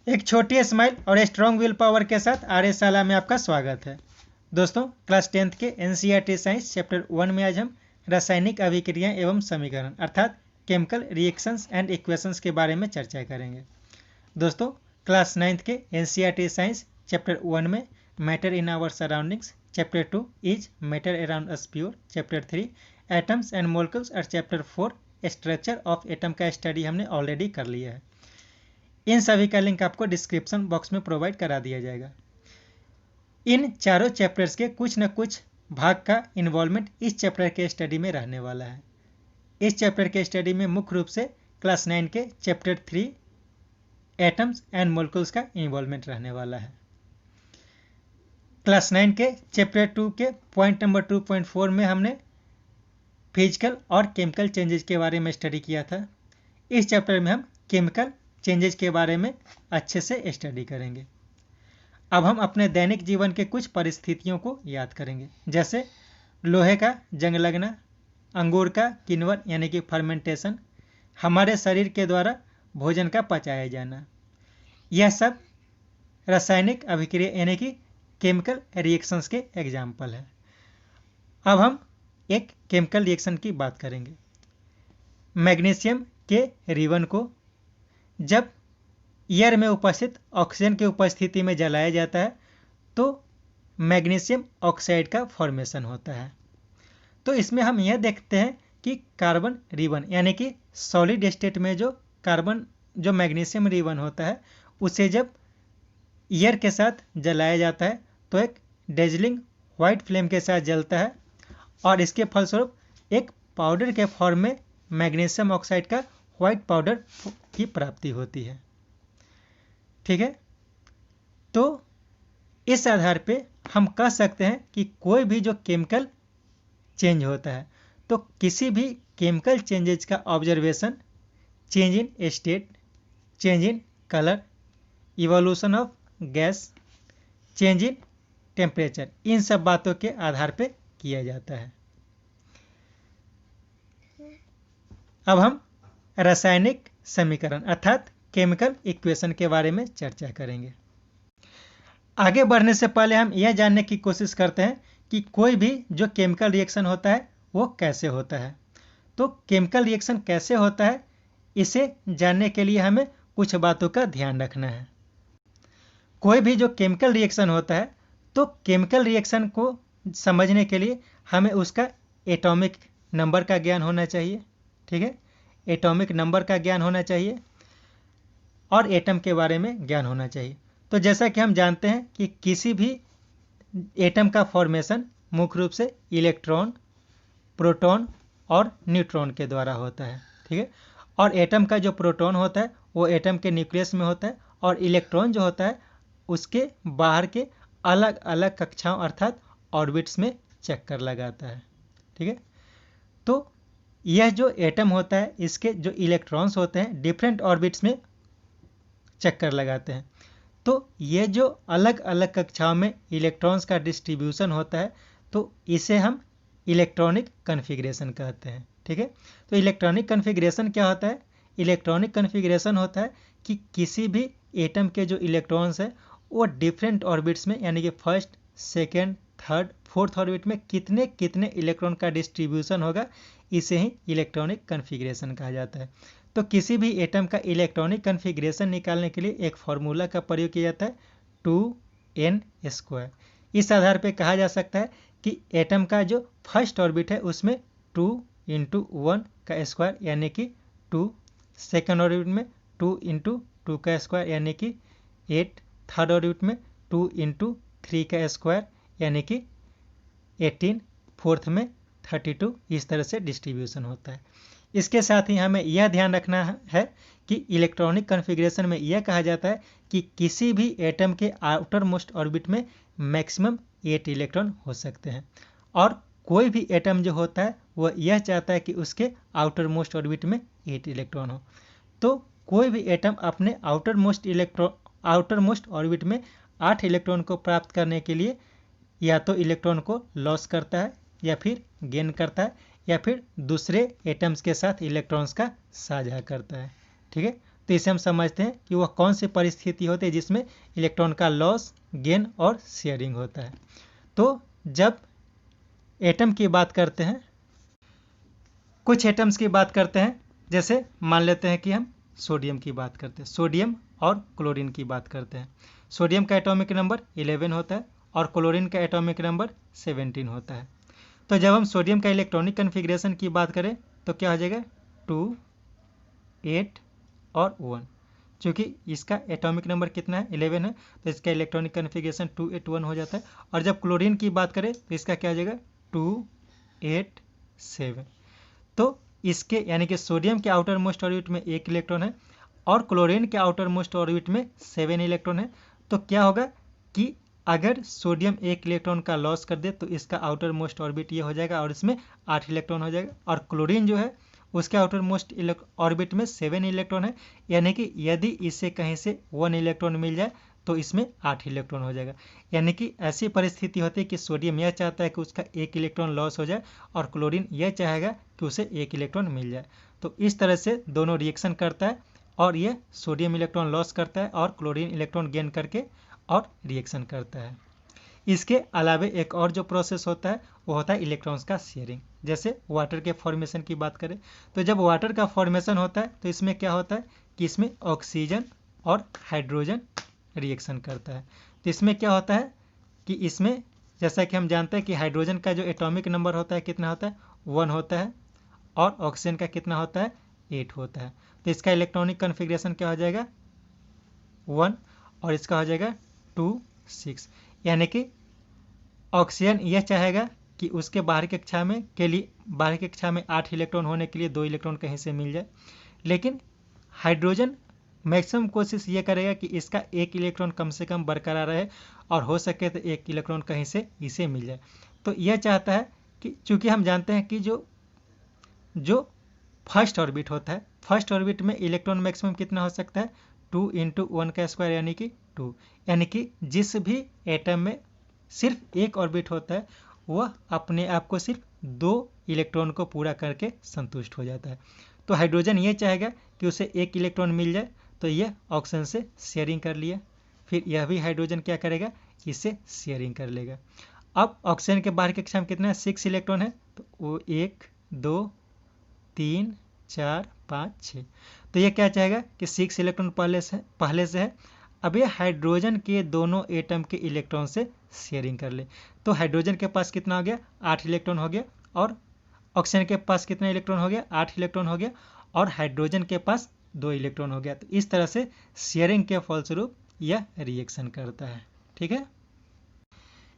एक छोटी स्माइल और स्ट्रॉन्ग विल पावर के साथ आर्यशाला में आपका स्वागत है। दोस्तों, क्लास 10th के एनसीईआरटी साइंस चैप्टर 1 में आज हम रासायनिक अभिक्रियाएं एवं समीकरण अर्थात केमिकल रिएक्शंस एंड इक्वेशंस के बारे में चर्चा करेंगे। दोस्तों, क्लास 9th के एनसीईआरटी साइंस चैप्टर 1 में matter in our surroundings, chapter 2 is matter around us pure, chapter 3 atoms and molecules और चैप्टर 4 स्ट्रक्चर ऑफ एटम का स्टडी हमने ऑलरेडी कर लिया है। इन सभी का लिंक आपको डिस्क्रिप्शन बॉक्स में प्रोवाइड करा दिया जाएगा। इन चारों चैप्टर्स के कुछ न कुछ भाग का इन्वॉल्वमेंट इस चैप्टर के स्टडी में रहने वाला है। इस चैप्टर के स्टडी में मुख्य रूप से क्लास 9 के चैप्टर 3 एटम्स एंड मोलिक्यूल्स का इन्वॉल्वमेंट रहने वाला है। क्लास 9 के चैप्टर 2 के पॉइंट नंबर 2.4 में हमने फिजिकल और केमिकल चेंजेस के बारे में स्टडी किया था। इस चैप्टर में हम केमिकल चेंजेस के बारे में अच्छे से स्टडी करेंगे। अब हम अपने दैनिक जीवन के कुछ परिस्थितियों को याद करेंगे, जैसे लोहे का जंग लगना, अंगूर का किण्वन यानी कि फर्मेंटेशन, हमारे शरीर के द्वारा भोजन का पचाया जाना। यह सब रासायनिक अभिक्रिया यानी कि केमिकल रिएक्शंस के एग्जाम्पल है। अब हम एक केमिकल रिएक्शन की बात करेंगे। मैग्नीशियम के रिबन को जब एयर में उपस्थित ऑक्सीजन की उपस्थिति में जलाया जाता है तो मैग्नीशियम ऑक्साइड का फॉर्मेशन होता है। तो इसमें हम यह देखते हैं कि कार्बन रिबन यानी कि सॉलिड स्टेट में जो मैग्नीशियम रिबन होता है उसे जब एयर के साथ जलाया जाता है तो एक डेजलिंग व्हाइट फ्लेम के साथ जलता है और इसके फलस्वरूप एक पाउडर के फॉर्म में मैग्नीशियम ऑक्साइड का व्हाइट पाउडर की प्राप्ति होती है। ठीक है, तो इस आधार पे हम कह सकते हैं कि कोई भी जो केमिकल चेंज होता है तो किसी भी केमिकल चेंजेस का observation, change in state, change in colour, evolution of gas, change in temperature, इन सब बातों के आधार पे किया जाता है। अब हम रासायनिक समीकरण अर्थात केमिकल इक्वेशन के बारे में चर्चा करेंगे। आगे बढ़ने से पहले हम यह जानने की कोशिश करते हैं कि कोई भी जो केमिकल रिएक्शन होता है वो कैसे होता है। तो केमिकल रिएक्शन कैसे होता है इसे जानने के लिए हमें कुछ बातों का ध्यान रखना है। कोई भी जो केमिकल रिएक्शन होता है तो केमिकल रिएक्शन को समझने के लिए हमें उसका एटॉमिक नंबर का ज्ञान होना चाहिए। ठीक है, एटॉमिक नंबर का ज्ञान होना चाहिए और एटम के बारे में ज्ञान होना चाहिए। तो जैसा कि हम जानते हैं कि किसी भी एटम का फॉर्मेशन मुख्य रूप से इलेक्ट्रॉन, प्रोटॉन और न्यूट्रॉन के द्वारा होता है। ठीक है, और एटम का जो प्रोटॉन होता है वो एटम के न्यूक्लियस में होता है और इलेक्ट्रॉन जो होता है उसके बाहर के अलग अलग कक्षाओं अर्थात ऑर्बिट्स में चक्कर लगाता है। ठीक है, तो यह जो एटम होता है इसके जो इलेक्ट्रॉन्स होते हैं डिफरेंट ऑर्बिट्स में चक्कर लगाते हैं। तो ये जो अलग अलग कक्षाओं में इलेक्ट्रॉन्स का डिस्ट्रीब्यूशन होता है तो इसे हम इलेक्ट्रॉनिक कन्फिग्रेशन कहते हैं। ठीक है, तो इलेक्ट्रॉनिक कन्फिग्रेशन क्या होता है? इलेक्ट्रॉनिक कन्फिग्रेशन होता है कि किसी भी एटम के जो इलेक्ट्रॉन्स हैं वो डिफरेंट ऑर्बिट्स में यानी कि first, second, third, fourth orbit में कितने कितने इलेक्ट्रॉन का डिस्ट्रीब्यूशन होगा, इसे ही इलेक्ट्रॉनिक कन्फिग्रेशन कहा जाता है। तो किसी भी एटम का इलेक्ट्रॉनिक कन्फिग्रेशन निकालने के लिए एक फार्मूला का प्रयोग किया जाता है 2n²। इस आधार पे कहा जा सकता है कि एटम का जो फर्स्ट ऑर्बिट है उसमें 2 × 1 का स्क्वायर यानी कि 2, सेकेंड ऑर्बिट में 2 × 2 का स्क्वायर यानी कि 8, थर्ड ऑर्बिट में 2 × 3 का स्क्वायर यानी कि 18, फोर्थ में 32, इस तरह से डिस्ट्रीब्यूशन होता है। इसके साथ ही हमें यह ध्यान रखना है कि इलेक्ट्रॉनिक कन्फिग्रेशन में यह कहा जाता है कि किसी भी एटम के आउटर मोस्ट ऑर्बिट में मैक्सिमम 8 इलेक्ट्रॉन हो सकते हैं और कोई भी एटम जो होता है वह यह चाहता है कि उसके आउटर मोस्ट ऑर्बिट में 8 इलेक्ट्रॉन हो। तो कोई भी एटम अपने आउटर मोस्ट ऑर्बिट में 8 इलेक्ट्रॉन को प्राप्त करने के लिए या तो इलेक्ट्रॉन को लॉस करता है या फिर गेन करता है या फिर दूसरे एटम्स के साथ इलेक्ट्रॉन्स का साझा करता है। ठीक है, तो इसे हम समझते हैं कि वह कौन सी परिस्थिति होती है जिसमें इलेक्ट्रॉन का लॉस, गेन और शेयरिंग होता है। तो जब एटम की बात करते हैं, कुछ एटम्स की बात करते हैं, जैसे मान लेते हैं कि हम सोडियम की बात करते हैं, सोडियम और क्लोरीन की बात करते हैं। सोडियम का एटॉमिक नंबर 11 होता है और क्लोरीन का एटॉमिक नंबर 17 होता है। तो जब हम सोडियम का इलेक्ट्रॉनिक कन्फिग्रेशन की बात करें तो क्या हो जाएगा 2, 8 और 1। चूँकि इसका एटॉमिक नंबर कितना है 11 है, तो इसका इलेक्ट्रॉनिक कन्फिग्रेशन 2, 8, 1 हो जाता है। और जब क्लोरीन की बात करें तो इसका क्या हो जाएगा 2, 8, 7। तो इसके यानी कि सोडियम के आउटर मोस्ट ऑर्बिट में 1 इलेक्ट्रॉन है और क्लोरीन के आउटर मोस्ट ऑर्बिट में 7 इलेक्ट्रॉन है। तो क्या होगा कि अगर सोडियम 1 इलेक्ट्रॉन का लॉस कर दे तो इसका आउटर मोस्ट ऑर्बिट ये हो जाएगा और इसमें 8 इलेक्ट्रॉन हो जाएगा। और क्लोरीन जो है उसके आउटर मोस्ट ऑर्बिट में 7 इलेक्ट्रॉन है, यानी कि यदि इसे कहीं से 1 इलेक्ट्रॉन मिल जाए तो इसमें 8 इलेक्ट्रॉन हो जाएगा। यानी कि ऐसी परिस्थिति होती है कि सोडियम यह चाहता है कि उसका 1 इलेक्ट्रॉन लॉस हो जाए और क्लोरीन यह चाहेगा कि उसे 1 इलेक्ट्रॉन मिल जाए। तो इस तरह से दोनों रिएक्शन करता है और यह सोडियम इलेक्ट्रॉन लॉस करता है और क्लोरीन इलेक्ट्रॉन गेन करके और रिएक्शन करता है। इसके अलावा एक और जो प्रोसेस होता है वो होता है इलेक्ट्रॉन्स का शेयरिंग। जैसे वाटर के फॉर्मेशन की बात करें तो जब वाटर का फॉर्मेशन होता है तो इसमें क्या होता है कि इसमें ऑक्सीजन और हाइड्रोजन रिएक्शन करता है। तो इसमें क्या होता है कि इसमें जैसा कि हम जानते हैं कि हाइड्रोजन का जो एटॉमिक नंबर होता है कितना होता है 1 होता है और ऑक्सीजन का कितना होता है 8 होता है। तो इसका इलेक्ट्रॉनिक कन्फिग्रेशन क्या हो जाएगा 1 और इसका हो जाएगा 2, 6। यानी कि ऑक्सीजन यह चाहेगा कि उसके बाहर की कक्षा में 8 इलेक्ट्रॉन होने के लिए 2 इलेक्ट्रॉन कहीं से मिल जाए, लेकिन हाइड्रोजन मैक्सिमम कोशिश ये करेगा कि इसका 1 इलेक्ट्रॉन कम से कम बरकरार रहे और हो सके तो 1 इलेक्ट्रॉन कहीं से इसे मिल जाए। तो यह चाहता है कि चूंकि हम जानते हैं कि जो फर्स्ट ऑर्बिट होता है, फर्स्ट ऑर्बिट में इलेक्ट्रॉन मैक्सिमम कितना हो सकता है 2 × 1 का स्क्वायर यानी कि 2। यानी कि जिस भी एटम में सिर्फ एक ऑर्बिट होता है वह अपने आप को सिर्फ 2 इलेक्ट्रॉन को पूरा करके संतुष्ट हो जाता है। तो हाइड्रोजन ये चाहेगा कि उसे 1 इलेक्ट्रॉन मिल जाए, तो यह ऑक्सीजन से शेयरिंग कर लिया, फिर यह भी हाइड्रोजन क्या करेगा इसे शेयरिंग कर लेगा। अब ऑक्सीजन के बाहर की कक्षा में कितना है 6 इलेक्ट्रॉन है, तो वो 1, 2, 3, 4, 5, 6। तो ये क्या चाहेगा कि 6 इलेक्ट्रॉन पहले से है, अब ये हाइड्रोजन के दोनों एटम के इलेक्ट्रॉन से शेयरिंग कर ले। तो हाइड्रोजन के पास कितना हो गया 8 इलेक्ट्रॉन हो गया और ऑक्सीजन के पास कितना इलेक्ट्रॉन हो गया 8 इलेक्ट्रॉन हो गया और हाइड्रोजन के पास 2 इलेक्ट्रॉन हो गया। तो इस तरह से शेयरिंग के फलस्वरूप यह रिएक्शन करता है। ठीक है।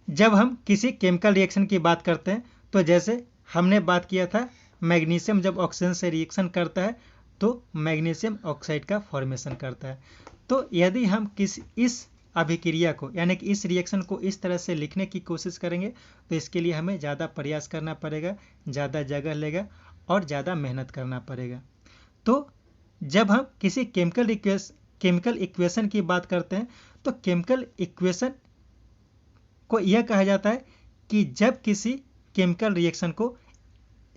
जब हम किसी केमिकल रिएक्शन की बात करते हैं तो जैसे हमने बात किया था मैग्नीशियम जब ऑक्सीजन से रिएक्शन करता है तो मैग्नीशियम ऑक्साइड का फॉर्मेशन करता है। तो यदि हम इस अभिक्रिया को यानी कि इस रिएक्शन को इस तरह से लिखने की कोशिश करेंगे तो इसके लिए हमें ज़्यादा प्रयास करना पड़ेगा, ज़्यादा जगह लेगा और ज़्यादा मेहनत करना पड़ेगा। तो जब हम किसी केमिकल इक्वेशन की बात करते हैं तो केमिकल इक्वेशन को यह कहा जाता है कि जब किसी केमिकल रिएक्शन को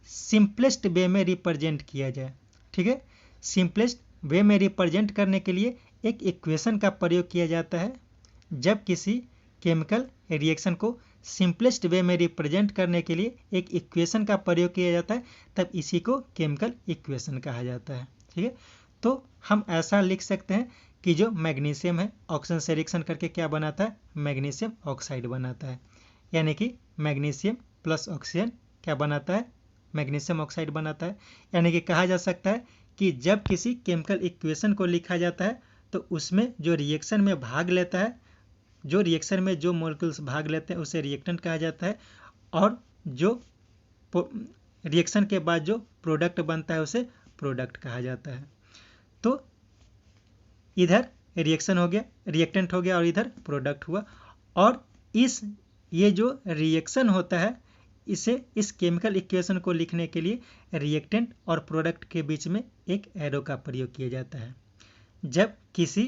सिंपलेस्ट वे में रिप्रेजेंट किया जाए। ठीक है, सिंपलेस्ट वे में रिप्रेजेंट करने के लिए एक इक्वेशन का प्रयोग किया जाता है। जब किसी केमिकल रिएक्शन को सिंपलेस्ट वे में रिप्रेजेंट करने के लिए एक इक्वेशन का प्रयोग किया जाता है तब इसी को केमिकल इक्वेशन कहा जाता है। ठीक है, तो हम ऐसा लिख सकते हैं कि जो मैग्नीशियम है ऑक्सीजन से रिएक्शन करके क्या बनाता है मैग्नीशियम ऑक्साइड बनाता है, यानी कि मैग्नीशियम प्लस ऑक्सीजन क्या बनाता है मैग्नीशियम ऑक्साइड बनाता है। यानी कि कहा जा सकता है कि जब किसी केमिकल इक्वेशन को लिखा जाता है तो उसमें जो रिएक्शन में भाग लेता है, जो रिएक्शन में जो मॉलिक्यूल्स भाग लेते हैं उसे रिएक्टेंट कहा जाता है और जो रिएक्शन के बाद जो प्रोडक्ट बनता है उसे प्रोडक्ट कहा जाता है। तो इधर रिएक्शन हो गया, रिएक्टेंट हो गया और इधर प्रोडक्ट हुआ। और ये जो रिएक्शन होता है इस केमिकल इक्वेशन को लिखने के लिए रिएक्टेंट और प्रोडक्ट के बीच में एक एरो का प्रयोग किया जाता है। जब किसी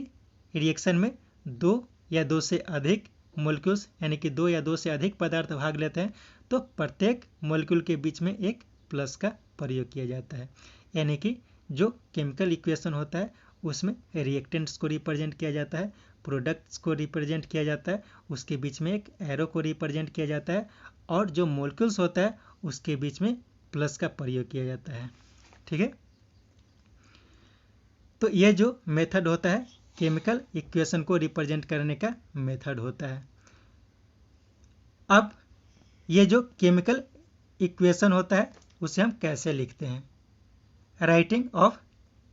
रिएक्शन में 2 या 2 से अधिक मॉलिक्यूल्स यानी कि 2 या 2 से अधिक पदार्थ भाग लेते हैं तो प्रत्येक मॉलिक्यूल के बीच में एक प्लस का प्रयोग किया जाता है। यानी कि जो केमिकल इक्वेशन होता है उसमें रिएक्टेंट्स को रिप्रेजेंट किया जाता है, प्रोडक्ट्स को रिप्रेजेंट किया जाता है, उसके बीच में एक एरो को रिप्रेजेंट किया जाता है, और जो मोलिक्यूल्स होता है उसके बीच में प्लस का प्रयोग किया जाता है। ठीक है, तो यह जो मेथड होता है केमिकल इक्वेशन को रिप्रेजेंट करने का मेथड होता है। अब ये जो केमिकल इक्वेशन होता है उसे हम कैसे लिखते हैं, राइटिंग ऑफ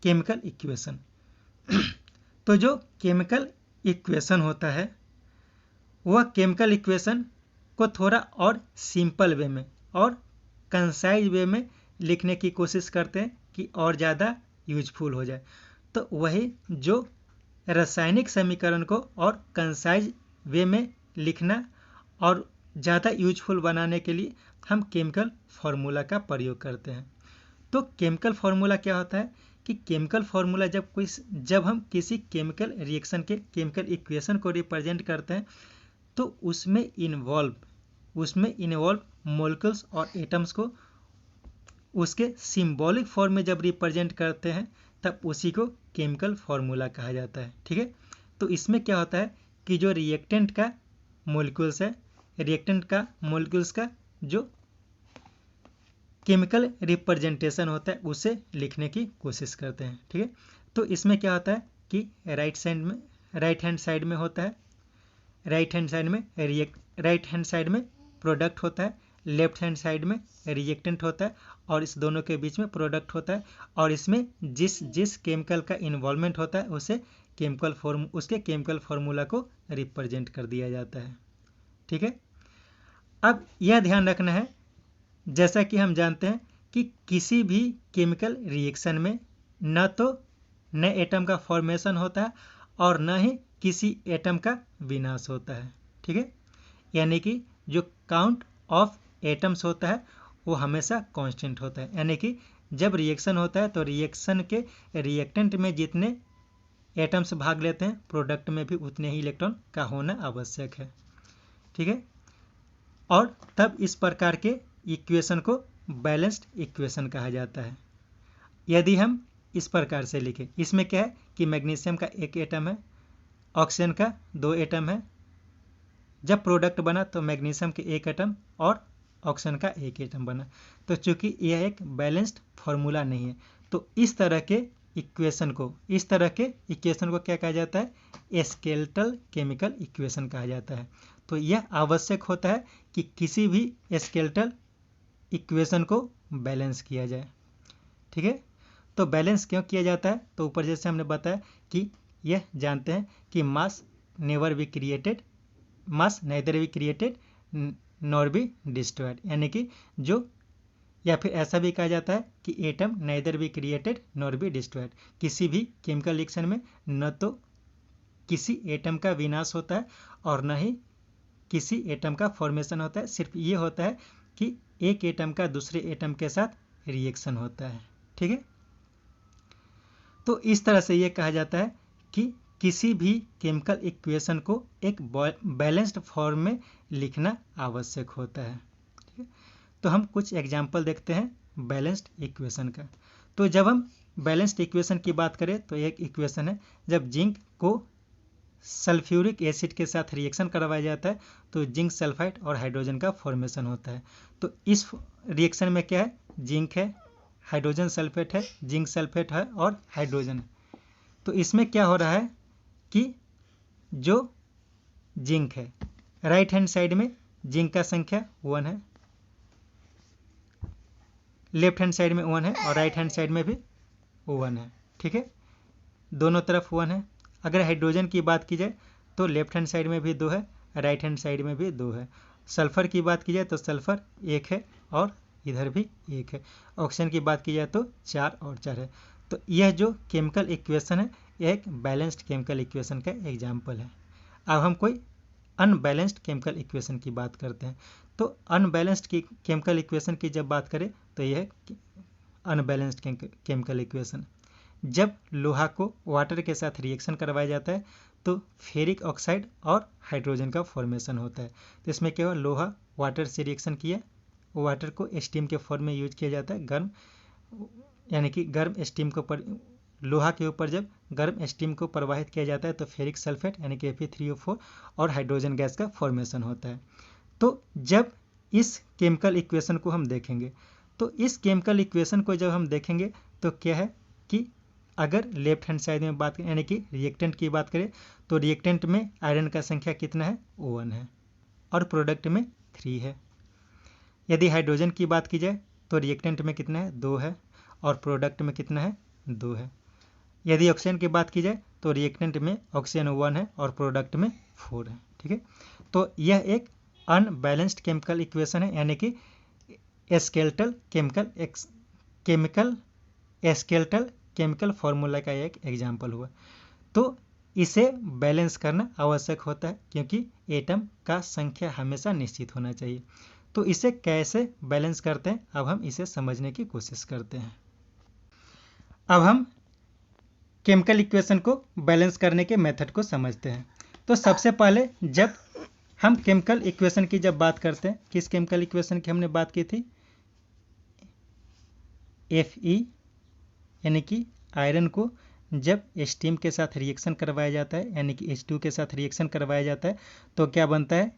केमिकल इक्वेशन। तो जो केमिकल इक्वेशन होता है वह केमिकल इक्वेशन को थोड़ा और सिंपल वे में और कंसाइज वे में लिखने की कोशिश करते हैं कि और ज़्यादा यूजफुल हो जाए। तो वही जो रासायनिक समीकरण को और कंसाइज वे में लिखना और ज़्यादा यूजफुल बनाने के लिए हम केमिकल फार्मूला का प्रयोग करते हैं। तो केमिकल फार्मूला क्या होता है कि केमिकल फार्मूला जब हम किसी केमिकल रिएक्शन के केमिकल इक्वेशन को रिप्रेजेंट करते हैं तो उसमें इन्वॉल्व मॉलिक्यूल्स और एटम्स को उसके सिंबॉलिक फॉर्म में जब रिप्रेजेंट करते हैं तब उसी को केमिकल फार्मूला कहा जाता है। ठीक है, तो इसमें क्या होता है कि जो रिएक्टेंट का मॉलिक्यूल्स है, रिएक्टेंट का मॉलिक्यूल्स का जो केमिकल रिप्रेजेंटेशन होता है उसे लिखने की कोशिश करते हैं। ठीक है, तो इसमें क्या होता है कि राइट हैंड साइड में होता है, राइट हैंड साइड में प्रोडक्ट होता है, लेफ्ट हैंड साइड में रिएक्टेंट होता है, और इस दोनों के बीच में प्रोडक्ट होता है, और इसमें जिस केमिकल का इन्वॉल्वमेंट होता है उसे उसके केमिकल फार्मूला को रिप्रेजेंट कर दिया जाता है। ठीक है, अब यह ध्यान रखना है, जैसा कि हम जानते हैं कि किसी भी केमिकल रिएक्शन में न तो नए एटम का फॉर्मेशन होता है और न ही किसी एटम का विनाश होता है। ठीक है, यानी कि जो काउंट ऑफ एटम्स होता है वो हमेशा कांस्टेंट होता है, यानी कि जब रिएक्शन होता है तो रिएक्शन के रिएक्टेंट में जितने एटम्स भाग लेते हैं प्रोडक्ट में भी उतने ही इलेक्ट्रॉन का होना आवश्यक है। ठीक है, और तब इस प्रकार के इक्वेशन को बैलेंस्ड इक्वेशन कहा जाता है। यदि हम इस प्रकार से लिखें, इसमें क्या है कि मैग्नीशियम का एक एटम है, ऑक्सीजन का 2 एटम है, जब प्रोडक्ट बना तो मैग्नीशियम के 1 एटम और ऑक्सीजन का 1 एटम बना। तो चूंकि यह एक बैलेंस्ड फार्मूला नहीं है तो इस तरह के इक्वेशन को क्या कहा जाता है, स्केलेटल केमिकल इक्वेशन कहा जाता है। तो यह आवश्यक होता है कि किसी भी स्केलेटल इक्वेशन को बैलेंस किया जाए। ठीक है, तो बैलेंस क्यों किया जाता है, तो ऊपर जैसे हमने बताया कि यह जानते हैं कि mass neither be created nor be destroyed, यानी कि जो, या फिर ऐसा भी कहा जाता है कि atom nether be created nor be destroyed, किसी भी केमिकल रिएक्शन में न तो किसी एटम का विनाश होता है और न ही किसी एटम का फॉर्मेशन होता है, सिर्फ ये होता है कि एक एटम का दूसरे एटम के साथ रिएक्शन होता है। ठीक है, तो इस तरह से ये कहा जाता है कि किसी भी केमिकल इक्वेशन को एक बैलेंस्ड फॉर्म में लिखना आवश्यक होता है। ठीक है, तो हम कुछ एग्जाम्पल देखते हैं बैलेंस्ड इक्वेशन का। तो जब हम बैलेंस्ड इक्वेशन की बात करें तो एक इक्वेशन है, जब जिंक को सल्फ्यूरिक एसिड के साथ रिएक्शन करवाया जाता है तो जिंक सल्फाइड और हाइड्रोजन का फॉर्मेशन होता है। तो इस रिएक्शन में क्या है, जिंक है, हाइड्रोजन सल्फेट है, जिंक सल्फेट है और हाइड्रोजन है। तो इसमें क्या हो रहा है कि जो जिंक है, राइट हैंड साइड में जिंक का संख्या 1 है, लेफ्ट हैंड साइड में 1 है और राइट हैंड साइड में भी 1 है। ठीक है, दोनों तरफ 1 है। अगर हाइड्रोजन की बात की जाए तो लेफ्ट हैंड साइड में भी 2 है, राइट हैंड साइड में भी 2 है। सल्फर की बात की जाए तो सल्फर 1 है और इधर भी 1 है। ऑक्सीजन की बात की जाए तो 4 और 4 है। तो यह जो केमिकल इक्वेशन है यह एक बैलेंस्ड केमिकल इक्वेशन का एग्जाम्पल है। अब हम कोई अनबैलेंस्ड केमिकल इक्वेशन की बात करते हैं। तो अनबैलेंस्ड केमिकल इक्वेशन की जब बात करें तो यह अनबैलेंस्ड केमिकल इक्वेशन, जब लोहा को वाटर के साथ रिएक्शन करवाया जाता है तो फेरिक ऑक्साइड और हाइड्रोजन का फॉर्मेशन होता है। तो इसमें क्या हुआ, लोहा वाटर से रिएक्शन किया, वाटर को स्टीम के फॉर्म में यूज किया जाता है, गर्म यानी कि गर्म स्टीम को लोहा के ऊपर जब गर्म स्टीम को प्रवाहित किया जाता है तो फेरिक सल्फेट यानी कि Fe3O4 और हाइड्रोजन गैस का फॉर्मेशन होता है। तो जब इस केमिकल इक्वेशन को हम देखेंगे तो इस केमिकल इक्वेशन को जब हम देखेंगे तो क्या है कि अगर लेफ्ट हैंड साइड में बात करें यानी कि रिएक्टेंट की बात करें तो रिएक्टेंट में आयरन का संख्या कितना है 1 है और प्रोडक्ट में 3 है। यदि हाइड्रोजन की बात की जाए तो रिएक्टेंट में कितना है 2 है और प्रोडक्ट में कितना है 2 है। यदि ऑक्सीजन की बात की जाए तो रिएक्टेंट में ऑक्सीजन 1 है और प्रोडक्ट में 4 है। ठीक है, तो यह एक अनबैलेंस्ड केमिकल इक्वेशन है यानी कि स्केलेटल केमिकल फॉर्मूला का एक एग्जाम्पल हुआ। तो इसे बैलेंस करना आवश्यक होता है क्योंकि एटम का संख्या हमेशा निश्चित होना चाहिए। तो इसे कैसे बैलेंस करते हैं अब हम इसे समझने की कोशिश करते हैं। अब हम केमिकल इक्वेशन को बैलेंस करने के मेथड को समझते हैं। तो सबसे पहले जब हम केमिकल इक्वेशन की जब बात करते हैं, किस केमिकल इक्वेशन की हमने बात की थी, Fe यानी कि आयरन को जब स्टीम के साथ रिएक्शन करवाया जाता है यानी कि H2 के साथ रिएक्शन करवाया जाता है तो क्या बनता है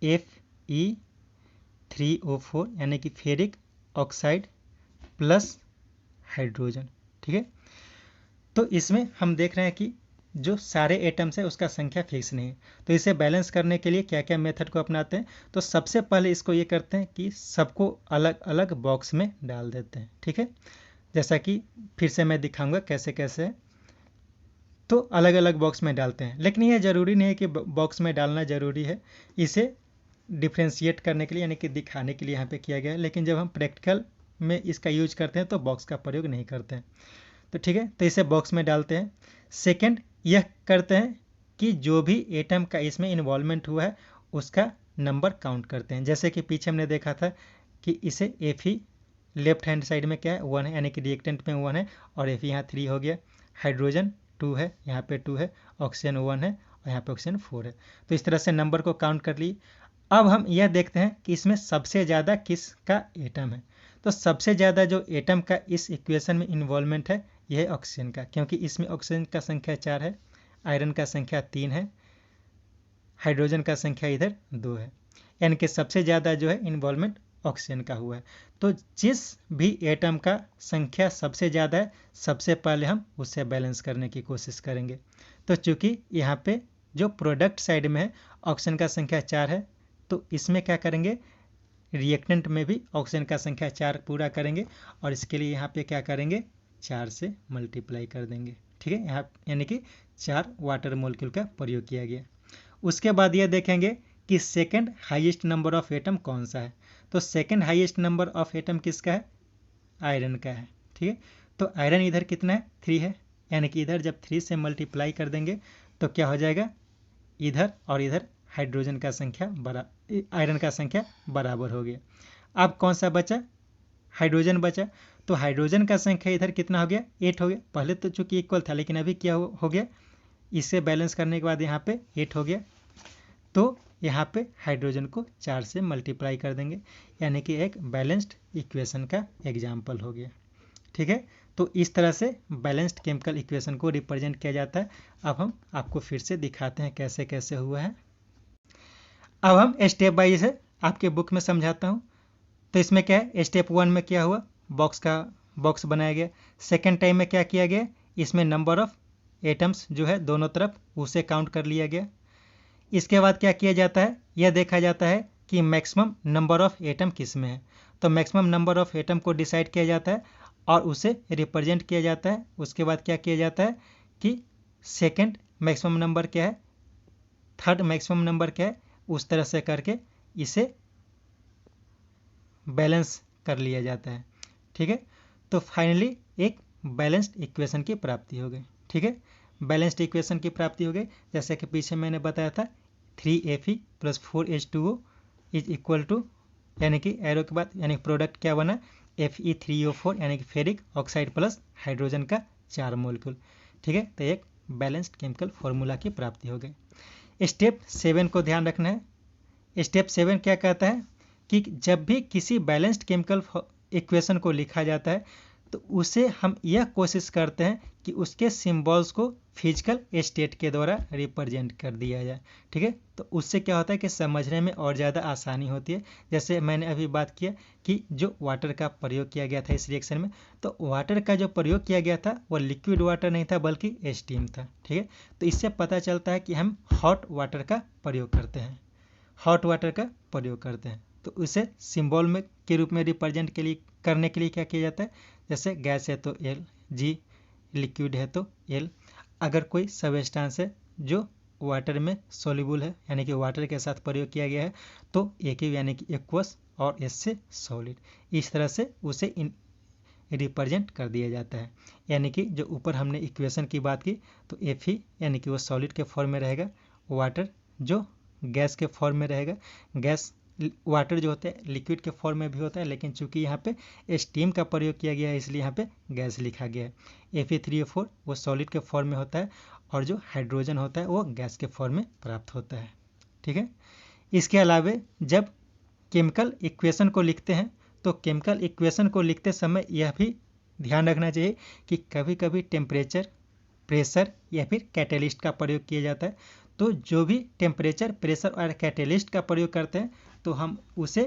Fe3O4 यानी कि फेरिक ऑक्साइड प्लस हाइड्रोजन। ठीक है, तो इसमें हम देख रहे हैं कि जो सारे एटम्स है उसका संख्या फिक्स नहीं है। तो इसे बैलेंस करने के लिए क्या क्या मेथड को अपनाते हैं, तो सबसे पहले इसको ये करते हैं कि सबको अलग अलग बॉक्स में डाल देते हैं। ठीक है, जैसा कि फिर से मैं दिखाऊंगा कैसे कैसे है। तो अलग अलग बॉक्स में डालते हैं, लेकिन यह ज़रूरी नहीं है कि बॉक्स में डालना ज़रूरी है, इसे डिफ्रेंशिएट करने के लिए यानी कि दिखाने के लिए यहाँ पे किया गया है। लेकिन जब हम प्रैक्टिकल में इसका यूज करते हैं तो बॉक्स का प्रयोग नहीं करते हैं। तो ठीक है, तो इसे बॉक्स में डालते हैं। सेकंड यह करते हैं कि जो भी एटम का इसमें इन्वॉल्वमेंट हुआ है उसका नंबर काउंट करते हैं। जैसे कि पीछे हमने देखा था कि इसे Fe लेफ्ट हैंड साइड में क्या है 1 है यानी कि रिएक्टेंट में 1 है और Fe यहाँ 3 हो गया, हाइड्रोजन 2 है, यहाँ पे 2 है, ऑक्सीजन 1 है और यहाँ पे ऑक्सीजन 4 है। तो इस तरह से नंबर को काउंट कर ली। अब हम यह देखते हैं कि इसमें सबसे ज़्यादा किसका एटम है। तो सबसे ज़्यादा जो एटम का इस इक्वेशन में इन्वॉल्वमेंट है यह है ऑक्सीजन का, क्योंकि इसमें ऑक्सीजन का संख्या 4 है, आयरन का संख्या 3 है, हाइड्रोजन का संख्या इधर 2 है, यानी कि सबसे ज़्यादा जो है इन्वॉल्वमेंट ऑक्सीजन का हुआ है। तो जिस भी एटम का संख्या सबसे ज़्यादा है सबसे पहले हम उससे बैलेंस करने की कोशिश करेंगे। तो चूँकि यहाँ पे जो प्रोडक्ट साइड में है ऑक्सीजन का संख्या 4 है तो इसमें क्या करेंगे, रिएक्टेंट में भी ऑक्सीजन का संख्या 4 पूरा करेंगे और इसके लिए यहाँ पे क्या करेंगे 4 से मल्टीप्लाई कर देंगे। ठीक है, यहाँ यानी कि 4 वाटर मॉलिक्यूल का प्रयोग किया गया। उसके बाद ये देखेंगे कि second highest number of atom कौन सा है। तो second highest number of atom किसका है, आयरन का है। ठीक है, तो आयरन इधर कितना है 3 है, यानी कि इधर जब 3 से मल्टीप्लाई कर देंगे तो क्या हो जाएगा, इधर और इधर हाइड्रोजन का संख्या आयरन का संख्या बराबर हो गया। अब कौन सा बचा, हाइड्रोजन बचा। तो हाइड्रोजन का संख्या इधर कितना हो गया 8 हो गया। पहले तो चूंकि इक्वल था लेकिन अभी क्या हो गया, इसे बैलेंस करने के बाद यहाँ पे 8 हो गया। तो यहाँ पे हाइड्रोजन को 4 से मल्टीप्लाई कर देंगे, यानी कि एक बैलेंस्ड इक्वेशन का एग्जाम्पल हो गया। ठीक है, तो इस तरह से बैलेंस्ड केमिकल इक्वेशन को रिप्रेजेंट किया जाता है। अब हम आपको फिर से दिखाते हैं कैसे कैसे हुआ है। अब हम स्टेप वाइज है आपके बुक में समझाता हूँ। तो इसमें क्या है, स्टेप 1 में क्या हुआ, बॉक्स बनाया गया। सेकेंड टाइम में क्या किया गया, इसमें नंबर ऑफ एटम्स जो है दोनों तरफ उसे काउंट कर लिया गया। इसके बाद क्या किया जाता है, यह देखा जाता है कि मैक्सिमम नंबर ऑफ एटम किस में है। तो मैक्सिमम नंबर ऑफ एटम को डिसाइड किया जाता है और उसे रिप्रेजेंट किया जाता है। उसके बाद क्या किया जाता है कि सेकंड मैक्सिमम नंबर क्या है, थर्ड मैक्सिमम नंबर क्या है, उस तरह से करके इसे बैलेंस कर लिया जाता है। ठीक है, तो फाइनली एक बैलेंस्ड इक्वेशन की प्राप्ति हो गई। ठीक है, बैलेंस्ड इक्वेशन की प्राप्ति हो गई। जैसे कि पीछे मैंने बताया था 3Fe + 4H2O is equal to, यानी कि एरो के बाद यानी प्रोडक्ट क्या बना Fe3O4 यानी कि फेरिक ऑक्साइड प्लस हाइड्रोजन का 4 मोलिक्यूल। ठीक है, तो एक बैलेंस्ड केमिकल फॉर्मूला की प्राप्ति हो गई। स्टेप 7 को ध्यान रखना है। स्टेप 7 क्या कहता है कि जब भी किसी बैलेंस्ड केमिकल इक्वेशन को लिखा जाता है तो उसे हम यह कोशिश करते हैं कि उसके सिंबल्स को फिजिकल स्टेट के द्वारा रिप्रेजेंट कर दिया जाए। ठीक है, तो उससे क्या होता है कि समझने में और ज़्यादा आसानी होती है। जैसे मैंने अभी बात किया कि जो वाटर का प्रयोग किया गया था इस रिएक्शन में, तो वाटर का जो प्रयोग किया गया था वो लिक्विड वाटर नहीं था बल्कि स्टीम था। ठीक है, तो इससे पता चलता है कि हम हॉट वाटर का प्रयोग करते हैं, हॉट वाटर का प्रयोग करते हैं। तो उसे सिंबल में के रूप में रिप्रेजेंट के लिए करने के लिए क्या किया जाता है, जैसे गैस है तो एल, जी लिक्विड है तो एल। अगर कोई सबस्टेंस है जो वाटर में सोल्यूबल है यानी कि वाटर के साथ प्रयोग किया गया है तो एक ही यानी कि एक्वस और एस से सॉलिड, इस तरह से उसे रिप्रेजेंट कर दिया जाता है। यानी कि जो ऊपर हमने इक्वेशन की बात की तो एफ ही यानी कि वो सॉलिड के फॉर्म में रहेगा, वाटर जो गैस के फॉर्म में रहेगा, गैस वाटर जो होता है लिक्विड के फॉर्म में भी होता है, लेकिन चूंकि यहाँ पे स्टीम का प्रयोग किया गया है इसलिए यहाँ पे गैस लिखा गया है। Fe3O4 वो सॉलिड के फॉर्म में होता है और जो हाइड्रोजन होता है वो गैस के फॉर्म में प्राप्त होता है। ठीक है, इसके अलावा जब केमिकल इक्वेशन को लिखते हैं तो केमिकल इक्वेशन को लिखते समय यह भी ध्यान रखना चाहिए कि कभी कभी टेम्परेचर, प्रेशर या फिर कैटेलिस्ट का प्रयोग किया जाता है। तो जो भी टेम्परेचर, प्रेशर और कैटेलिस्ट का प्रयोग करते हैं तो हम उसे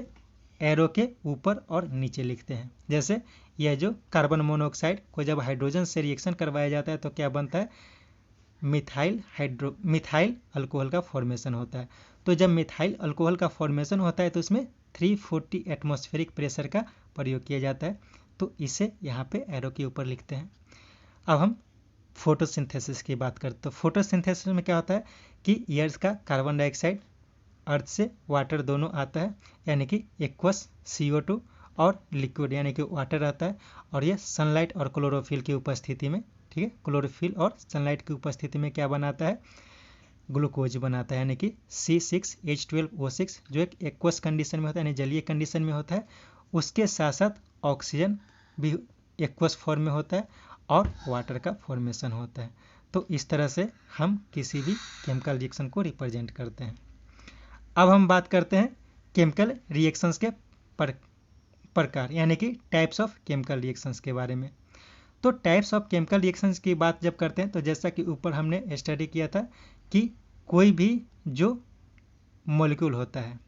एरो के ऊपर और नीचे लिखते हैं। जैसे यह जो कार्बन मोनोऑक्साइड को जब हाइड्रोजन से रिएक्शन करवाया जाता है तो क्या बनता है, मिथाइल अल्कोहल का फॉर्मेशन होता है। तो जब मिथाइल अल्कोहल का फॉर्मेशन होता है तो उसमें 340 एटमॉस्फेरिक प्रेशर का प्रयोग किया जाता है। तो इसे यहाँ पे एरो के ऊपर लिखते हैं। अब हम फोटोसिंथेसिस की बात करते तो फोटोसिंथेसिस में क्या होता है कि एयर का कार्बन डाइऑक्साइड, अर्थ से वाटर दोनों आता है यानी कि एक्वस CO2 और लिक्विड यानी कि वाटर आता है, और यह सनलाइट और क्लोरोफिल की उपस्थिति में, ठीक है, क्लोरोफिल और सनलाइट की उपस्थिति में क्या बनाता है, ग्लूकोज बनाता है यानी कि C6H12O6 जो एक एक्वस कंडीशन में होता है यानी जलीय कंडीशन में होता है। उसके साथ साथ ऑक्सीजन भी एक्वस फॉर्म में होता है और वाटर का फॉर्मेशन होता है। तो इस तरह से हम किसी भी केमिकल रिएक्शन को रिप्रेजेंट करते हैं। अब हम बात करते हैं केमिकल रिएक्शंस के प्रकार यानी कि टाइप्स ऑफ केमिकल रिएक्शंस के बारे में। तो टाइप्स ऑफ केमिकल रिएक्शंस की बात जब करते हैं तो जैसा कि ऊपर हमने स्टडी किया था कि कोई भी जो मॉलिक्यूल होता है,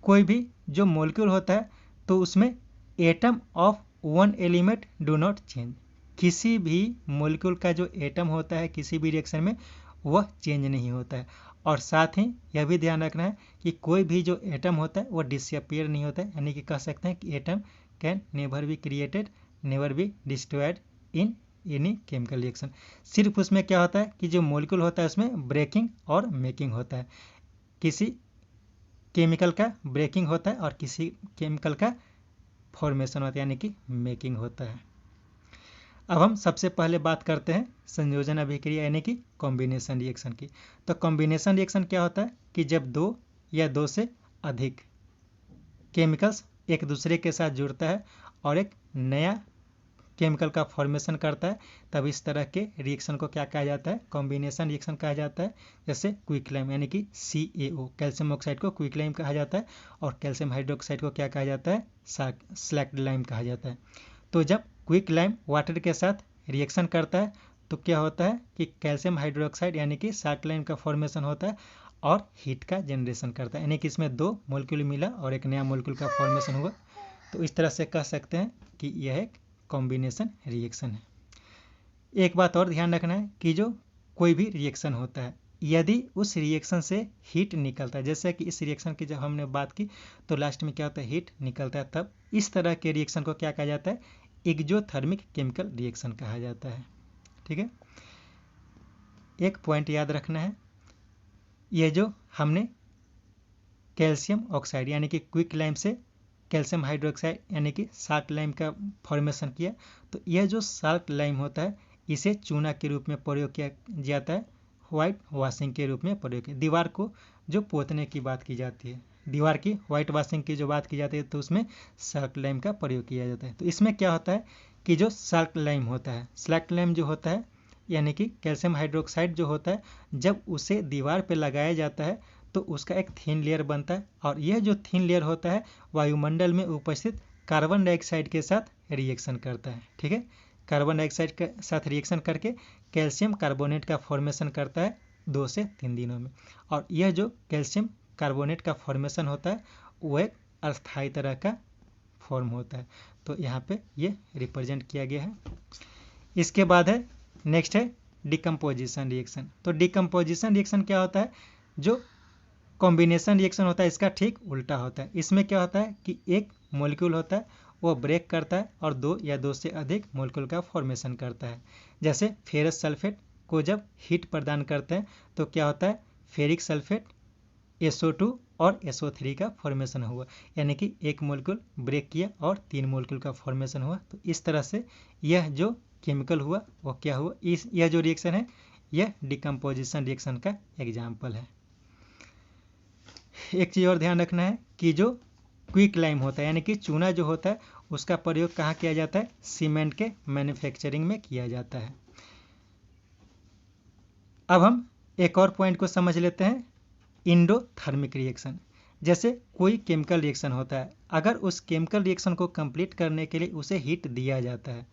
कोई भी जो मॉलिक्यूल होता है तो उसमें atom of one element do not change. किसी भी मॉलिक्यूल का जो एटम होता है किसी भी रिएक्शन में वह चेंज नहीं होता है। और साथ ही यह भी ध्यान रखना है कि कोई भी जो एटम होता है वो डिसअपियर नहीं होता है, यानी कि कह सकते हैं कि atom can never be created, never be destroyed in any chemical reaction. सिर्फ उसमें क्या होता है कि जो मॉलिक्यूल होता है उसमें ब्रेकिंग और मेकिंग होता है, किसी केमिकल का ब्रेकिंग होता है और किसी केमिकल का फॉर्मेशन होता है यानी कि मेकिंग होता है। अब हम सबसे पहले बात करते हैं संयोजन अभिक्रिया यानी कि कॉम्बिनेशन रिएक्शन की। तो कॉम्बिनेशन रिएक्शन क्या होता है कि जब दो या दो से अधिक केमिकल्स एक दूसरे के साथ जुड़ता है और एक नया केमिकल का फॉर्मेशन करता है, तब इस तरह के रिएक्शन को क्या कहा जाता है, कॉम्बिनेशन रिएक्शन कहा जाता है। जैसे क्विकलाइम यानी कि CaO, कैल्शियम ऑक्साइड को क्विकलाइम कहा जाता है और कैल्शियम हाइड्रोक्साइड को क्या कहा जाता है, स्लैक्ड लाइम कहा जाता है। तो जब क्विकलाइम वाटर के साथ रिएक्शन करता है तो क्या होता है कि कैल्शियम हाइड्रोक्साइड यानी कि स्लैक्ड लाइम का फॉर्मेशन होता है और हीट का जनरेशन करता है, यानी कि इसमें दो मॉलिक्यूल मिला और एक नया मॉलिक्यूल का फॉर्मेशन हुआ। तो इस तरह से कह सकते हैं कि यह एक कॉम्बिनेशन रिएक्शन है। एक बात और ध्यान रखना है कि जो कोई भी रिएक्शन होता है यदि उस रिएक्शन से हीट निकलता है, जैसे कि इस रिएक्शन की जब हमने बात की तो लास्ट में क्या होता है, हीट निकलता है, तब इस तरह के रिएक्शन को क्या कहा जाता है, एक्सोथर्मिक केमिकल रिएक्शन कहा जाता है। ठीक है, एक पॉइंट याद रखना है, यह जो हमने कैल्शियम ऑक्साइड यानी कि क्विकलाइम से कैल्शियम हाइड्रोक्साइड यानी कि साल्ट लाइम का फॉर्मेशन किया, तो यह जो साल्ट लाइम होता है इसे चूना के रूप में प्रयोग किया जाता है, व्हाइट वॉशिंग के रूप में प्रयोग किया। दीवार को जो पोतने की बात की जाती है, दीवार की व्हाइट वॉशिंग की जो बात की जाती है तो उसमें साल्ट लाइम का प्रयोग किया जाता है। तो इसमें क्या होता है कि जो साल्ट लाइम होता है, स्लैक्ड लाइम जो होता है यानी कि कैल्शियम हाइड्रोक्साइड जो होता है, जब उसे दीवार पर लगाया जाता है तो उसका एक थिन लेयर बनता है और यह जो थिन लेयर होता है वायुमंडल में उपस्थित कार्बन डाइऑक्साइड के साथ रिएक्शन करता है। ठीक है, कार्बन डाइऑक्साइड के साथ रिएक्शन करके कैल्शियम कार्बोनेट का फॉर्मेशन करता है 2 से 3 दिनों में। और यह जो कैल्शियम कार्बोनेट का फॉर्मेशन होता है वो एक अस्थायी तरह का फॉर्म होता है। तो यहाँ पे ये रिप्रेजेंट किया गया है। इसके बाद है नेक्स्ट है डिकम्पोजिशन रिएक्शन। तो डिकम्पोजिशन रिएक्शन क्या होता है? जो कॉम्बिनेशन रिएक्शन होता है इसका ठीक उल्टा होता है। इसमें क्या होता है कि एक मॉलिक्यूल होता है वो ब्रेक करता है और 2 या 2 से अधिक मॉलिक्यूल का फॉर्मेशन करता है। जैसे फेरस सल्फेट को जब हीट प्रदान करते हैं तो क्या होता है, फेरिक सल्फेट SO2 और SO3 का फॉर्मेशन हुआ, यानी कि एक मॉलिक्यूल ब्रेक किया और 3 मॉलिक्यूल का फॉर्मेशन हुआ। तो इस तरह से यह जो केमिकल हुआ वो क्या हुआ, यह जो रिएक्शन है यह डिकम्पोजिशन रिएक्शन का एग्जाम्पल है। एक चीज़ और ध्यान रखना है कि जो क्विक लाइम होता है यानी कि चूना जो होता है उसका प्रयोग कहाँ किया जाता है? सीमेंट के मैन्युफैक्चरिंग में किया जाता है। अब हम एक और पॉइंट को समझ लेते हैं, इंडोथर्मिक रिएक्शन। जैसे कोई केमिकल रिएक्शन होता है, अगर उस केमिकल रिएक्शन को कंप्लीट करने के लिए उसे हीट दिया जाता है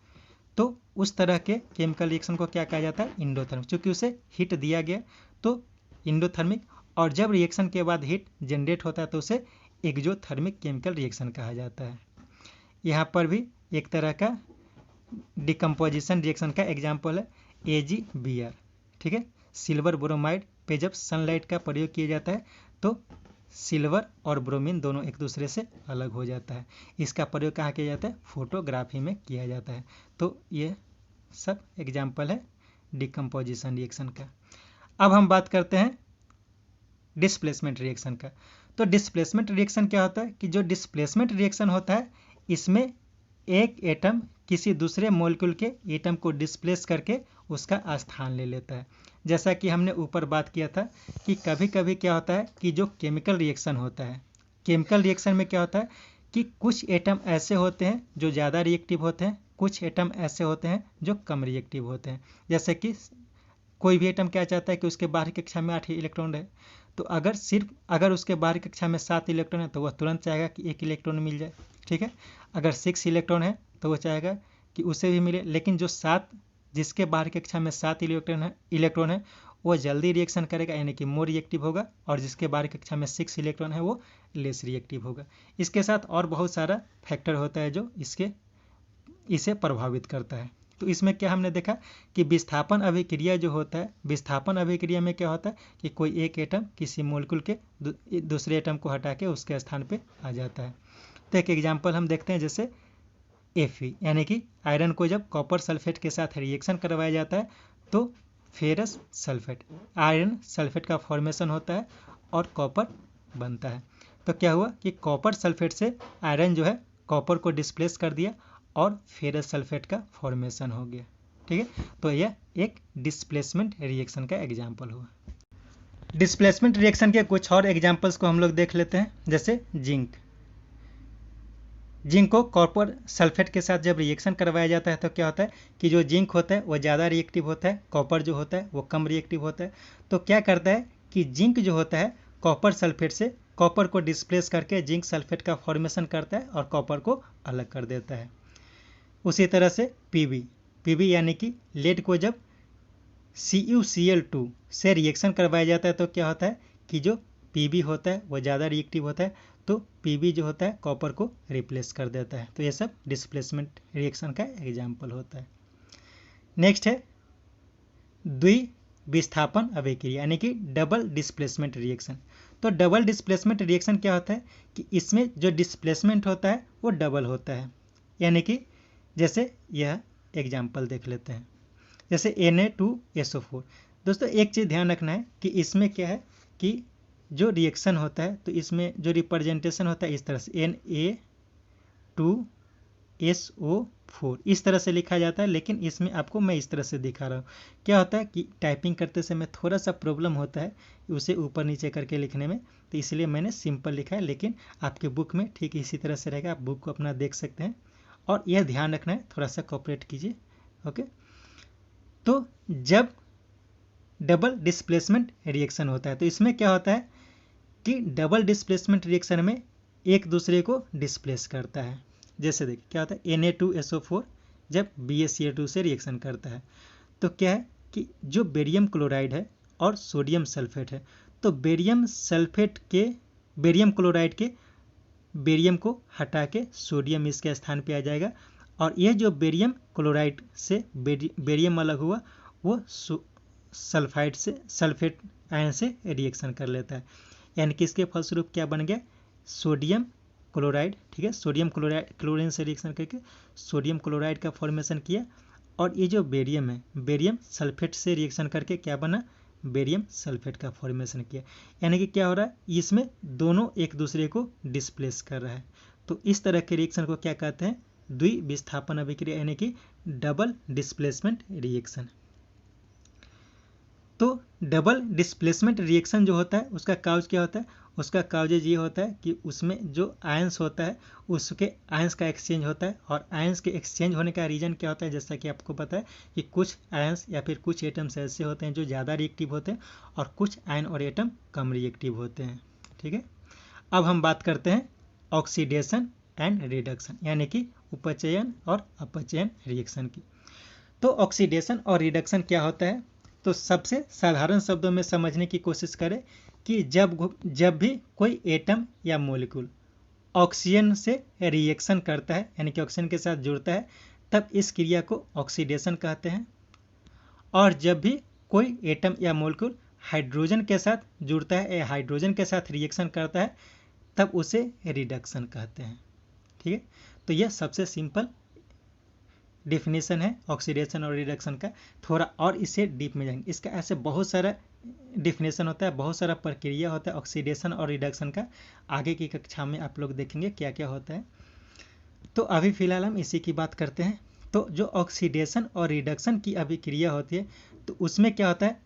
तो उस तरह के केमिकल रिएक्शन को क्या कहा जाता है? इंडोथर्मिक। क्योंकि उसे हीट दिया गया तो इंडोथर्मिक, और जब रिएक्शन के बाद हीट जनरेट होता है तो उसे एक्जोथर्मिक केमिकल रिएक्शन कहा जाता है। यहाँ पर भी एक तरह का डिकम्पोजिशन रिएक्शन का एग्जाम्पल है AgBr। ठीक है, सिल्वर ब्रोमाइड पे जब सनलाइट का प्रयोग किया जाता है तो सिल्वर और ब्रोमीन दोनों एक दूसरे से अलग हो जाता है। इसका प्रयोग कहाँ किया जाता है? फोटोग्राफी में किया जाता है। तो ये सब एग्जाम्पल है डिकम्पोजिशन रिएक्शन का। अब हम बात करते हैं डिस्प्लेसमेंट रिएक्शन का। तो डिस्प्लेसमेंट रिएक्शन क्या होता है कि जो डिस्प्लेसमेंट रिएक्शन होता है इसमें एक एटम किसी दूसरे मॉलिक्यूल के एटम को डिस्प्लेस करके उसका स्थान ले लेता है। जैसा कि हमने ऊपर बात किया था कि कभी कभी क्या होता है कि जो केमिकल रिएक्शन होता है, केमिकल रिएक्शन में क्या होता है कि कुछ एटम ऐसे होते हैं जो ज़्यादा रिएक्टिव होते हैं, कुछ एटम ऐसे होते हैं जो कम रिएक्टिव होते हैं। जैसे कि कोई भी एटम क्या चाहता है कि उसके बाहरी कक्षा में 8 इलेक्ट्रॉन रहे, तो अगर उसके बाहरी कक्षा में 7 इलेक्ट्रॉन है तो वह तुरंत चाहेगा कि 1 इलेक्ट्रॉन मिल जाए। ठीक है, अगर 6 इलेक्ट्रॉन है तो वह चाहेगा कि उसे भी मिले। लेकिन जो जिसके बाहरी कक्षा में 7 इलेक्ट्रॉन है वो जल्दी रिएक्शन करेगा यानी कि मोर रिएक्टिव होगा, और जिसके बाहरी कक्षा में 6 इलेक्ट्रॉन है वो लेस रिएक्टिव होगा। इसके साथ और बहुत सारा फैक्टर होता है जो इसे प्रभावित करता है। तो इसमें क्या हमने देखा कि विस्थापन अभिक्रिया जो होता है, विस्थापन अभिक्रिया में क्या होता है कि कोई एक एटम किसी मॉलिक्यूल के दूसरे एटम को हटा के उसके स्थान पे आ जाता है। तो एक एग्जांपल हम देखते हैं, जैसे Fe यानी कि आयरन को जब कॉपर सल्फेट के साथ रिएक्शन करवाया जाता है तो फेरस सल्फेट, आयरन सल्फेट का फॉर्मेशन होता है और कॉपर बनता है। तो क्या हुआ कि कॉपर सल्फेट से आयरन जो है कॉपर को डिस्प्लेस कर दिया और फेरस सल्फेट का फॉर्मेशन हो गया। ठीक है, तो यह एक डिस्प्लेसमेंट रिएक्शन का एग्जाम्पल हुआ। डिस्प्लेसमेंट रिएक्शन के कुछ और एग्जाम्पल्स को हम लोग देख लेते हैं। जैसे जिंक को कॉपर सल्फेट के साथ जब रिएक्शन करवाया जाता है तो क्या होता है कि जो जिंक होता है वो ज़्यादा रिएक्टिव होता है, कॉपर जो होता है वो कम रिएक्टिव होता है। तो क्या करता है कि जिंक जो होता है कॉपर सल्फेट से कॉपर को डिस्प्लेस करके जिंक सल्फेट का फॉर्मेशन करता है और कॉपर को अलग कर देता है। उसी तरह से पीबी यानी कि लेड को जब CuCl2 से रिएक्शन करवाया जाता है तो क्या होता है कि जो पीबी होता है वो ज़्यादा रिएक्टिव होता है, तो पीबी जो होता है कॉपर को रिप्लेस कर देता है। तो ये सब डिस्प्लेसमेंट रिएक्शन का एग्जाम्पल होता है। नेक्स्ट है द्विविस्थापन अभिक्रिया यानी कि डबल डिस्प्लेसमेंट रिएक्शन। तो डबल डिस्प्लेसमेंट रिएक्शन क्या होता है कि इसमें जो डिस्प्लेसमेंट होता है वो डबल होता है। यानी कि जैसे यह एग्जाम्पल देख लेते हैं, जैसे Na2SO4। दोस्तों एक चीज़ ध्यान रखना है कि इसमें क्या है कि जो रिएक्शन होता है तो इसमें जो रिप्रेजेंटेशन होता है इस तरह से Na2SO4 इस तरह से लिखा जाता है, लेकिन इसमें आपको मैं इस तरह से दिखा रहा हूँ। क्या होता है कि टाइपिंग करते समय थोड़ा सा प्रॉब्लम होता है उसे ऊपर नीचे करके लिखने में, तो इसलिए मैंने सिंपल लिखा है, लेकिन आपके बुक में ठीक इसी तरह से रहेगा। आप बुक को अपना देख सकते हैं और यह ध्यान रखना है, थोड़ा सा कोऑपरेट कीजिए। ओके, तो जब डबल डिस्प्लेसमेंट रिएक्शन होता है तो इसमें क्या होता है कि डबल डिस्प्लेसमेंट रिएक्शन में एक दूसरे को डिस्प्लेस करता है। जैसे देखिए क्या होता है Na2SO4 जब BaCl2 से रिएक्शन करता है तो क्या है कि जो बेरियम क्लोराइड है और सोडियम सल्फेट है, तो बेरियम सल्फेट के बेरियम क्लोराइड के बेरियम को हटा के सोडियम इसके स्थान पे आ जाएगा और ये जो बेरियम क्लोराइड से बेरियम अलग हुआ वो सल्फाइड से सल्फेट आयन से रिएक्शन कर लेता है, यानी कि इसके फलस्वरूप क्या बन गया सोडियम क्लोराइड। ठीक है, सोडियम क्लोरीन से रिएक्शन करके सोडियम क्लोराइड का फॉर्मेशन किया और ये जो बेरियम है बेरियम सल्फेट से रिएक्शन करके क्या बना बेरियम सल्फेट का फॉर्मेशन किया, यानी कि क्या हो रहा है इसमें दोनों एक दूसरे को डिस्प्लेस कर रहा है। तो इस तरह के रिएक्शन को क्या कहते हैं द्विविस्थापन अभिक्रिया यानी कि डबल डिस्प्लेसमेंट रिएक्शन। तो डबल डिस्प्लेसमेंट रिएक्शन जो होता है उसका काउज क्या होता है, उसका काउजेज ये होता है कि उसमें जो आयंस होता है उसके आयंस का एक्सचेंज होता है और आयंस के एक्सचेंज होने का रीजन क्या होता है, जैसा कि आपको पता है कि कुछ आयंस या फिर कुछ एटम्स ऐसे होते हैं जो ज़्यादा रिएक्टिव होते हैं और कुछ आयन और एटम कम रिएक्टिव होते हैं। ठीक है, अब हम बात करते हैं ऑक्सीडेशन एंड रिडक्शन यानी कि उपचयन और अपचयन रिएक्शन की। तो ऑक्सीडेशन और रिडक्शन क्या होता है, तो सबसे साधारण शब्दों में समझने की कोशिश करें कि जब भी कोई एटम या मॉलिक्यूल ऑक्सीजन से रिएक्शन करता है यानी कि ऑक्सीजन के साथ जुड़ता है तब इस क्रिया को ऑक्सीडेशन कहते हैं, और जब भी कोई एटम या मॉलिक्यूल हाइड्रोजन के साथ जुड़ता है या हाइड्रोजन के साथ रिएक्शन करता है तब उसे रिडक्शन कहते हैं। ठीक है, तो यह सबसे सिंपल डेफिनेशन है ऑक्सीडेशन और रिडक्शन का। थोड़ा और इससे डीप में जाएंगे, इसका ऐसे बहुत सारा डेफिनेशन होता है, बहुत सारा प्रक्रिया होता है ऑक्सीडेशन और रिडक्शन का। आगे की कक्षा में आप लोग देखेंगे क्या क्या होता है। तो अभी फिलहाल हम इसी की बात करते हैं। तो जो ऑक्सीडेशन और रिडक्शन की अभिक्रिया होती है तो उसमें क्या होता है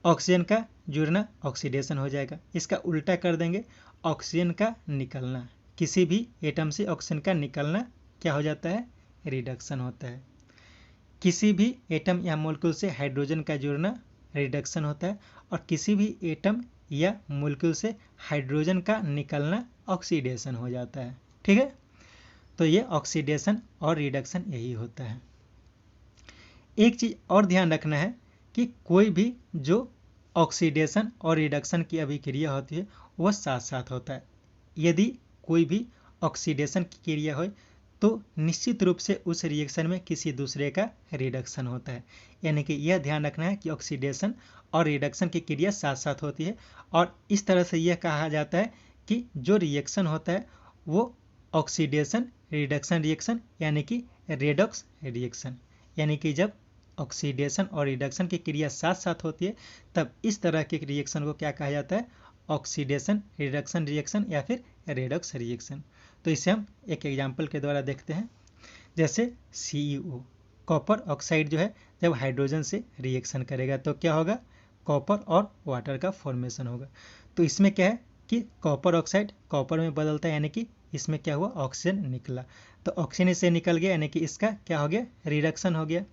ऑक्सीजन का जुड़ना ऑक्सीडेशन हो जाएगा, इसका उल्टा कर देंगे ऑक्सीजन का निकलना, किसी भी एटम से ऑक्सीजन का निकलना क्या हो जाता है रिडक्शन होता है। किसी भी एटम या मॉलिक्यूल से हाइड्रोजन का जुड़ना रिडक्शन होता है और किसी भी एटम या मॉलिक्यूल से हाइड्रोजन का निकलना ऑक्सीडेशन हो जाता है। ठीक है, तो ये ऑक्सीडेशन और रिडक्शन यही होता है। एक चीज और ध्यान रखना है कि कोई भी जो ऑक्सीडेशन और रिडक्शन की अभिक्रिया होती है वह साथ साथ होता है। यदि कोई भी ऑक्सीडेशन की क्रिया हो तो निश्चित रूप से उस रिएक्शन में किसी दूसरे का रिडक्शन होता है, यानी कि यह ध्यान रखना है कि ऑक्सीडेशन और रिडक्शन की क्रिया साथ साथ होती है। और इस तरह से यह कहा जाता है कि जो रिएक्शन होता है वो ऑक्सीडेशन रिडक्शन रिएक्शन यानी कि रेडॉक्स रिएक्शन, यानी कि जब ऑक्सीडेशन और रिडक्शन की क्रिया साथ साथ होती है तब इस तरह के रिएक्शन को क्या कहा जाता है ऑक्सीडेशन रिडक्शन रिएक्शन या फिर रेडॉक्स रिएक्शन। तो इसे हम एक एग्जाम्पल के द्वारा देखते हैं। जैसे CeO कॉपर ऑक्साइड जो है जब हाइड्रोजन से रिएक्शन करेगा तो क्या होगा कॉपर और वाटर का फॉर्मेशन होगा। तो इसमें क्या है कि कॉपर ऑक्साइड कॉपर में बदलता है, यानी कि इसमें क्या हुआ ऑक्सीजन निकला, तो ऑक्सीजन इससे निकल गया यानी कि इसका क्या हो गया रिडक्शन हो गया।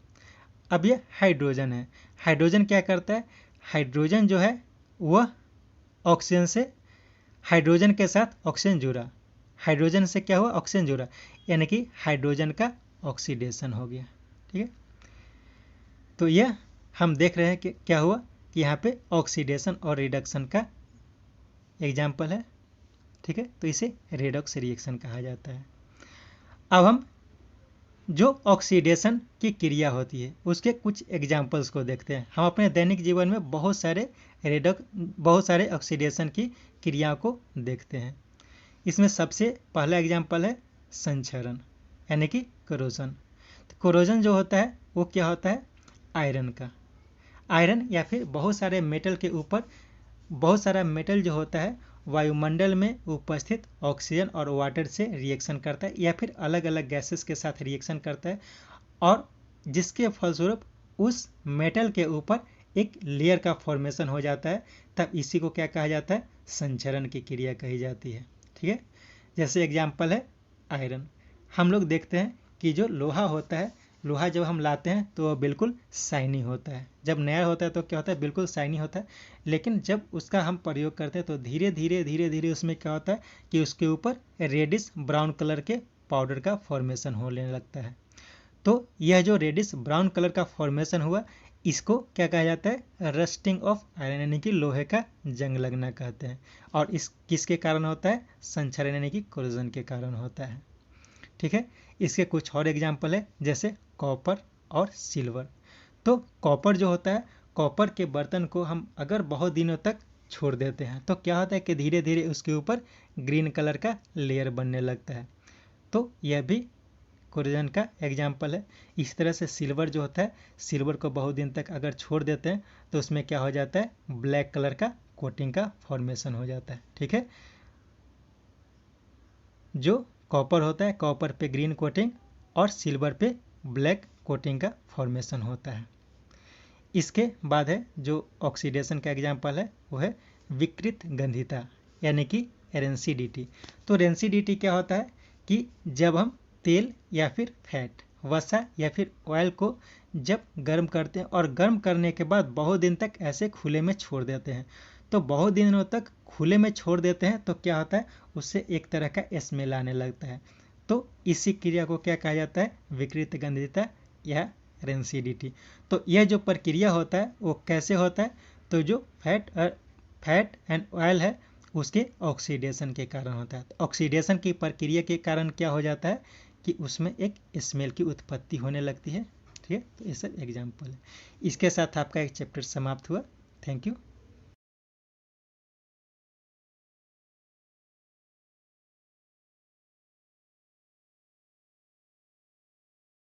अब ये हाइड्रोजन है, हाइड्रोजन क्या करता है हाइड्रोजन जो है वह ऑक्सीजन से हाइड्रोजन के साथ ऑक्सीजन जुड़ा, हाइड्रोजन से क्या हुआ ऑक्सीजन जुड़ा यानी कि हाइड्रोजन का ऑक्सीडेशन हो गया। ठीक है, तो यह हम देख रहे हैं कि क्या हुआ कि यहाँ पे ऑक्सीडेशन और रिडक्शन का एग्जाम्पल है। ठीक है, तो इसे रेडॉक्स रिएक्शन कहा जाता है। अब हम जो ऑक्सीडेशन की क्रिया होती है उसके कुछ एग्जाम्पल्स को देखते हैं। हम अपने दैनिक जीवन में बहुत सारे ऑक्सीडेशन की क्रियाओं को देखते हैं। इसमें सबसे पहला एग्जाम्पल है संक्षरण यानी कि कोरोजन। तो कोरोजन जो होता है वो क्या होता है आयरन का, आयरन या फिर बहुत सारे मेटल के ऊपर बहुत सारा मेटल जो होता है वायुमंडल में उपस्थित ऑक्सीजन और वाटर से रिएक्शन करता है या फिर अलग अलग गैसेस के साथ रिएक्शन करता है और जिसके फलस्वरूप उस मेटल के ऊपर एक लेयर का फॉर्मेशन हो जाता है, तब इसी को क्या कहा जाता है संक्षरण की क्रिया कही जाती है। ठीक है, जैसे एग्जाम्पल है आयरन। हम लोग देखते हैं कि जो लोहा होता है, लोहा जब हम लाते हैं तो बिल्कुल शाइनी होता है, जब नया होता है तो क्या होता है बिल्कुल शाइनी होता है, लेकिन जब उसका हम प्रयोग करते हैं तो धीरे धीरे उसमें क्या होता है कि उसके ऊपर रेडिश ब्राउन कलर के पाउडर का फॉर्मेशन होने लगता है। तो यह जो रेडिश ब्राउन कलर का फॉर्मेशन हुआ, इसको क्या कहा जाता है? रस्टिंग ऑफ आयरन, यानी कि लोहे का जंग लगना कहते हैं। और इस किसके कारण होता है? संक्षारण यानी कि कोरोजन के कारण होता है। ठीक है, इसके कुछ और एग्जाम्पल है, जैसे कॉपर और सिल्वर। तो कॉपर जो होता है, कॉपर के बर्तन को हम अगर बहुत दिनों तक छोड़ देते हैं तो क्या होता है कि धीरे धीरे उसके ऊपर ग्रीन कलर का लेयर बनने लगता है। तो यह भी कोरोजन का एग्जाम्पल है। इस तरह से सिल्वर जो होता है, सिल्वर को बहुत दिन तक अगर छोड़ देते हैं तो उसमें क्या हो जाता है? ब्लैक कलर का कोटिंग का फॉर्मेशन हो जाता है। ठीक है, जो कॉपर होता है, कॉपर पे ग्रीन कोटिंग और सिल्वर पे ब्लैक कोटिंग का फॉर्मेशन होता है। इसके बाद है जो ऑक्सीडेशन का एग्जाम्पल है, वो है विकृत गंधिता, यानी कि रेंसिडिटी। तो रेंसिडिटी क्या होता है कि जब हम तेल या फिर फैट, वसा या फिर ऑयल को जब गर्म करते हैं और गर्म करने के बाद बहुत दिन तक ऐसे खुले में छोड़ देते हैं, तो बहुत दिनों तक खुले में छोड़ देते हैं तो क्या होता है? उससे एक तरह का स्मेल आने लगता है। तो इसी क्रिया को क्या कहा जाता है? विकृत गंधिता या रेंसिडिटी। तो यह जो प्रक्रिया होता है वो कैसे होता है? तो जो फैट एंड ऑयल है उसके ऑक्सीडेशन के कारण होता है। तो ऑक्सीडेशन की प्रक्रिया के कारण क्या हो जाता है कि उसमें एक स्मेल की उत्पत्ति होने लगती है। ठीक है, तो ये सब एग्जाम्पल है। इसके साथ आपका एक चैप्टर समाप्त हुआ। Thank you.